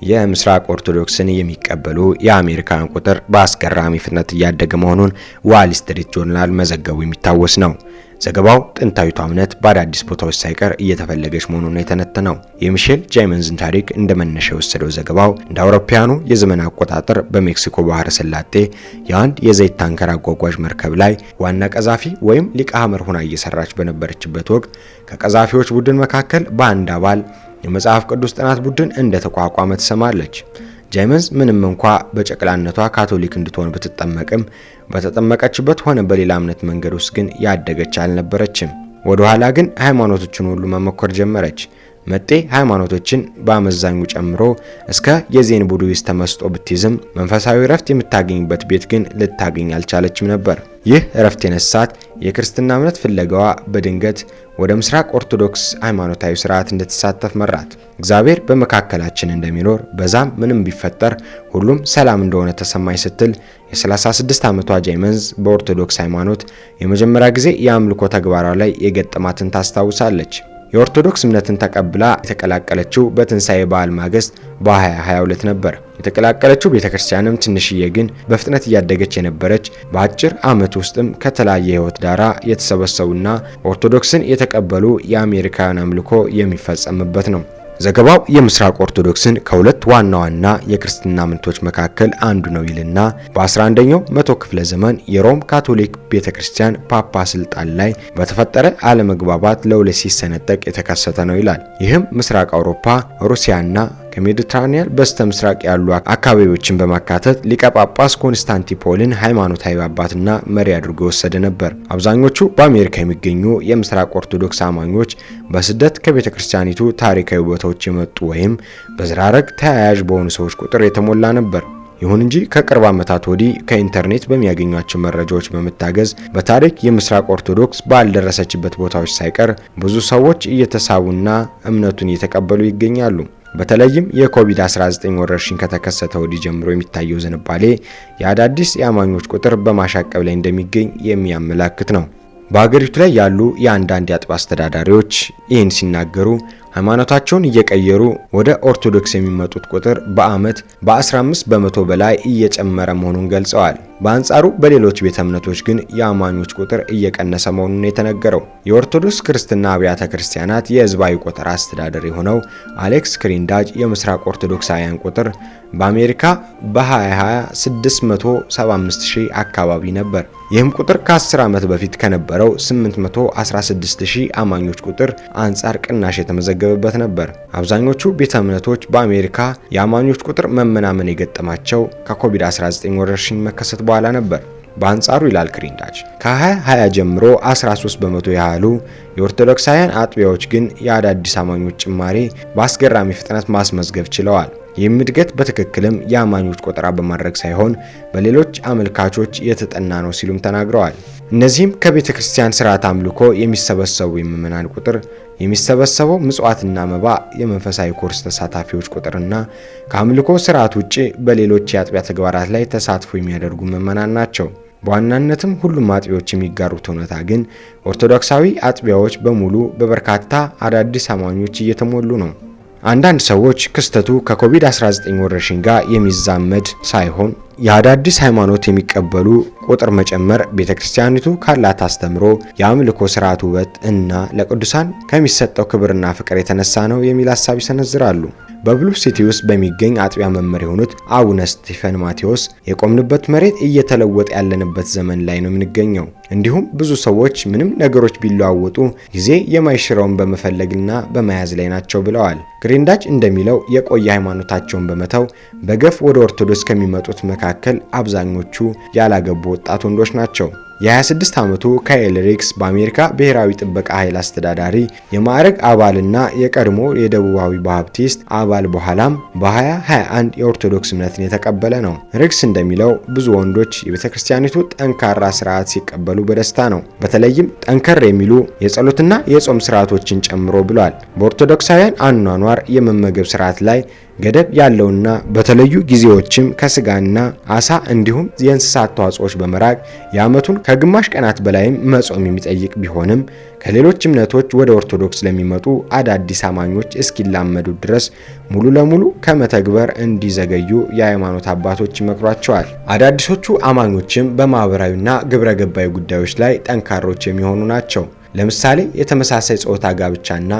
የምስራቅ ኦርቶዶክስን የሚቀበሉ የአሜሪካን ቁጥር በአስገራሚ ፍጥነት እያደገ መሆኑን ዋል ስትሪት ጆርናል መዘገቡ የሚታወስ ነው። ዘገባው ጥንታዊቷ እምነት በአዳዲስ ቦታዎች ሳይቀር እየተፈለገች መሆኑን የተነተነው የሚሼል ጃይመንዝን ታሪክ እንደመነሻ የወሰደው ዘገባው እንደ አውሮፓውያኑ የዘመን አቆጣጠር በሜክሲኮ ባህረ ሰላጤ የአንድ የዘይት ታንከር አጓጓዥ መርከብ ላይ ዋና ቀዛፊ ወይም ሊቀ ሐመር ሆና እየሰራች በነበረችበት ወቅት ከቀዛፊዎች ቡድን መካከል በአንድ አባል የመጽሐፍ ቅዱስ ጥናት ቡድን እንደተቋቋመ ትሰማለች። ጃይመንዝ ምንም እንኳ በጨቅላነቷ ካቶሊክ እንድትሆን ብትጠመቅም በተጠመቀችበት ሆነ በሌላ እምነት መንገድ ውስጥ ግን ያደገች አልነበረችም። ወደ ኋላ ግን ሃይማኖቶችን ሁሉ መመኮር ጀመረች። መጤ ሃይማኖቶችን በአመዛኙ ጨምሮ እስከ የዜን ቡድሂስት ተመስጦ ብትይዝም መንፈሳዊ ረፍት የምታገኝበት ቤት ግን ልታገኝ አልቻለችም ነበር። ይህ ረፍት የነሳት የክርስትና እምነት ፍለጋዋ በድንገት ወደ ምስራቅ ኦርቶዶክስ ሃይማኖታዊ ስርዓት እንድትሳተፍ መራት። እግዚአብሔር በመካከላችን እንደሚኖር በዛም ምንም ቢፈጠር ሁሉም ሰላም እንደሆነ ተሰማኝ ስትል የ36 ዓመቷ ጃይመንዝ በኦርቶዶክስ ሃይማኖት የመጀመሪያ ጊዜ የአምልኮ ተግባሯ ላይ የገጠማትን ታስታውሳለች። የኦርቶዶክስ እምነትን ተቀብላ የተቀላቀለችው በትንሳኤ በዓል ማግስት በ2022 ነበር። የተቀላቀለችው ቤተክርስቲያንም ትንሽዬ ግን በፍጥነት እያደገች የነበረች በአጭር ዓመት ውስጥም ከተለያየ ህይወት ዳራ የተሰበሰቡና ኦርቶዶክስን የተቀበሉ የአሜሪካውያን አምልኮ የሚፈጸምበት ነው። ዘገባው የምስራቅ ኦርቶዶክስን ከሁለት ዋና ዋና የክርስትና እምነቶች መካከል አንዱ ነው ይልና በ11ኛው መቶ ክፍለ ዘመን የሮም ካቶሊክ ቤተክርስቲያን ፓፓ ስልጣን ላይ በተፈጠረ አለመግባባት ለሁለት ሲሰነጠቅ የተከሰተ ነው ይላል። ይህም ምስራቅ አውሮፓ፣ ሩሲያና ከሜዲትራኒያን በስተ ምስራቅ ያሉ አካባቢዎችን በማካተት ሊቀ ጳጳስ ኮንስታንቲፖልን ሃይማኖታዊ አባትና መሪ አድርጎ ወሰደ ነበር። አብዛኞቹ በአሜሪካ የሚገኙ የምስራቅ ኦርቶዶክስ አማኞች በስደት ከቤተክርስቲያኒቱ ታሪካዊ ቦታዎች የመጡ ወይም በዝራረግ ተያያዥ በሆኑ ሰዎች ቁጥር የተሞላ ነበር። ይሁን እንጂ ከቅርብ ዓመታት ወዲህ ከኢንተርኔት በሚያገኟቸው መረጃዎች በመታገዝ በታሪክ የምስራቅ ኦርቶዶክስ ባልደረሰችበት ቦታዎች ሳይቀር ብዙ ሰዎች እየተሳቡና እምነቱን እየተቀበሉ ይገኛሉ። በተለይም የኮቪድ-19 ወረርሽኝ ከተከሰተ ወዲህ ጀምሮ የሚታየው ዝንባሌ የአዳዲስ የአማኞች ቁጥር በማሻቀብ ላይ እንደሚገኝ የሚያመላክት ነው። በአገሪቱ ላይ ያሉ የአንዳንድ የአጥቢያ አስተዳዳሪዎች ይህን ሲናገሩ ሃይማኖታቸውን እየቀየሩ ወደ ኦርቶዶክስ የሚመጡት ቁጥር በአመት በ15 በመቶ በላይ እየጨመረ መሆኑን ገልጸዋል። በአንጻሩ በሌሎች ቤተ እምነቶች ግን የአማኞች ቁጥር እየቀነሰ መሆኑን የተነገረው የኦርቶዶክስ ክርስትና አብያተ ክርስቲያናት የህዝባዊ ቆጠራ አስተዳደር የሆነው አሌክስ ክሪንዳጅ የምስራቅ ኦርቶዶክሳውያን ቁጥር በአሜሪካ በ2020 675,000 አካባቢ ነበር። ይህም ቁጥር ከ10 ዓመት በፊት ከነበረው 816,000 አማኞች ቁጥር አንጻር ቅናሽ የተመዘገበበት ነበር። አብዛኞቹ ቤተ እምነቶች በአሜሪካ የአማኞች ቁጥር መመናመን የገጠማቸው ከኮቪድ-19 ወረርሽኝ መከሰት በኋላ ነበር። በአንጻሩ ይላል ክሪንዳጅ ከ2020 ጀምሮ 13 በመቶ ያህሉ የኦርቶዶክሳውያን አጥቢያዎች ግን የአዳዲስ አማኞች ጭማሪ በአስገራሚ ፍጥነት ማስመዝገብ ችለዋል። ይህም እድገት በትክክልም የአማኞች ቆጠራ በማድረግ ሳይሆን በሌሎች አመልካቾች የተጠና ነው ሲሉም ተናግረዋል። እነዚህም ከቤተ ክርስቲያን ስርዓት አምልኮ የሚሰበሰቡ የምዕመናን ቁጥር፣ የሚሰበሰበው ምጽዋትና መባ፣ የመንፈሳዊ ኮርስ ተሳታፊዎች ቁጥርና ከአምልኮ ስርዓት ውጪ በሌሎች የአጥቢያ ተግባራት ላይ ተሳትፎ የሚያደርጉ ምዕመናን ናቸው። በዋናነትም ሁሉም አጥቢያዎች የሚጋሩት እውነታ ግን ኦርቶዶክሳዊ አጥቢያዎች በሙሉ በበርካታ አዳዲስ አማኞች እየተሞሉ ነው። አንዳንድ ሰዎች ክስተቱ ከኮቪድ-19 ወረርሽኝ ጋር የሚዛመድ ሳይሆን የአዳዲስ ሃይማኖት የሚቀበሉ ቁጥር መጨመር ቤተክርስቲያኒቱ ካላት አስተምሮ የአምልኮ ስርዓት ውበት እና ለቅዱሳን ከሚሰጠው ክብርና ፍቅር የተነሳ ነው የሚል ሐሳብ ይሰነዝራሉ። በብሉ ሲቲ ውስጥ በሚገኝ አጥቢያ መምህር የሆኑት አቡነ ስቲፈን ማቴዎስ የቆምንበት መሬት እየተለወጠ ያለንበት ዘመን ላይ ነው የምንገኘው። እንዲሁም ብዙ ሰዎች ምንም ነገሮች ቢለዋወጡ ጊዜ የማይሽረውን በመፈለግና በመያዝ ላይ ናቸው ብለዋል። ክሪንዳጅ እንደሚለው የቆየ ሃይማኖታቸውን በመተው በገፍ ወደ ኦርቶዶክስ ከሚመጡት መካከል አብዛኞቹ ያላገቡ ወጣት ወንዶች ናቸው። የ26 ዓመቱ ካይል ሪክስ በአሜሪካ ብሔራዊ ጥበቃ ኃይል አስተዳዳሪ የማዕረግ አባልና የቀድሞ የደቡባዊ ባፕቲስት አባል በኋላም በ2021 የኦርቶዶክስ እምነትን የተቀበለ ነው። ሪክስ እንደሚለው ብዙ ወንዶች የቤተክርስቲያኒቱ ጠንካራ ስርዓት ሲቀበሉ በደስታ ነው። በተለይም ጠንከር የሚሉ የጸሎትና የጾም ስርዓቶችን ጨምሮ ብሏል። በኦርቶዶክሳውያን አኗኗር የመመገብ ስርዓት ላይ ገደብ ያለውና በተለዩ ጊዜዎችም ከስጋና አሳ እንዲሁም የእንስሳት ተዋጽኦች በመራቅ የዓመቱን ከግማሽ ቀናት በላይም መጾም የሚጠይቅ ቢሆንም ከሌሎች እምነቶች ወደ ኦርቶዶክስ ለሚመጡ አዳዲስ አማኞች እስኪላመዱ ድረስ ሙሉ ለሙሉ ከመተግበር እንዲዘገዩ የሃይማኖት አባቶች ይመክሯቸዋል። አዳዲሶቹ አማኞችም በማህበራዊና ግብረ ገባዊ ጉዳዮች ላይ ጠንካሮች የሚሆኑ ናቸው። ለምሳሌ የተመሳሳይ ጾታ ጋብቻና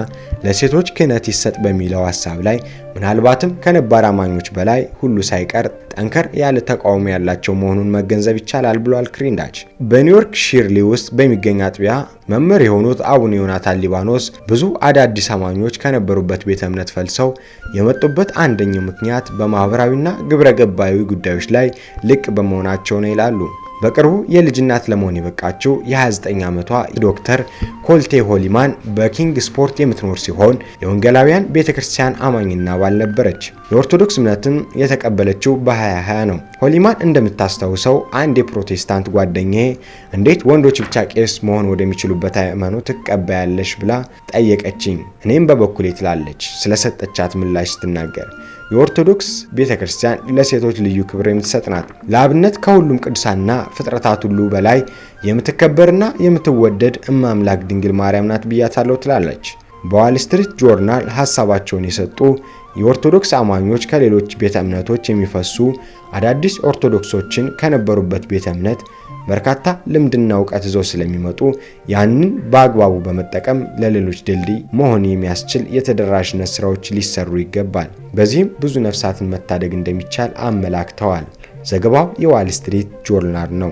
ለሴቶች ክህነት ይሰጥ በሚለው ሐሳብ ላይ ምናልባትም ከነባር አማኞች በላይ ሁሉ ሳይቀር ጠንከር ያለ ተቃውሞ ያላቸው መሆኑን መገንዘብ ይቻላል ብሏል ክሪንዳች። በኒውዮርክ ሺርሊ ውስጥ በሚገኝ አጥቢያ መምህር የሆኑት አቡነ ዮናታን ሊባኖስ ብዙ አዳዲስ አማኞች ከነበሩበት ቤተ እምነት ፈልሰው የመጡበት አንደኛው ምክንያት በማህበራዊና ግብረ ገባዊ ጉዳዮች ላይ ልቅ በመሆናቸው ነው ይላሉ። በቅርቡ የልጅ እናት ለመሆን የበቃችው የ29 ዓመቷ ዶክተር ኮልቴ ሆሊማን በኪንግ ስፖርት የምትኖር ሲሆን የወንጌላውያን ቤተክርስቲያን አማኝና አባል ነበረች። የኦርቶዶክስ እምነትን የተቀበለችው በ2020 ነው። ሆሊማን እንደምታስታውሰው አንድ የፕሮቴስታንት ጓደኛዬ እንዴት ወንዶች ብቻ ቄስ መሆን ወደሚችሉበት ሃይማኖት ትቀበያለሽ ብላ ጠየቀችኝ። እኔም በበኩሌ ትላለች ስለሰጠቻት ምላሽ ስትናገር የኦርቶዶክስ ቤተክርስቲያን ለሴቶች ልዩ ክብር የምትሰጥ ናት። ለአብነት ከሁሉም ቅዱሳንና ፍጥረታት ሁሉ በላይ የምትከበርና የምትወደድ እማምላክ ድንግል ማርያም ናት ብያታለሁ ትላለች። በዋል ስትሪት ጆርናል ሐሳባቸውን የሰጡ የኦርቶዶክስ አማኞች ከሌሎች ቤተ እምነቶች የሚፈሱ አዳዲስ ኦርቶዶክሶችን ከነበሩበት ቤተ እምነት በርካታ ልምድና እውቀት ይዘው ስለሚመጡ ያንን በአግባቡ በመጠቀም ለሌሎች ድልድይ መሆን የሚያስችል የተደራሽነት ስራዎች ሊሰሩ ይገባል። በዚህም ብዙ ነፍሳትን መታደግ እንደሚቻል አመላክተዋል። ዘገባው የዋል ስትሪት ጆርናል ነው።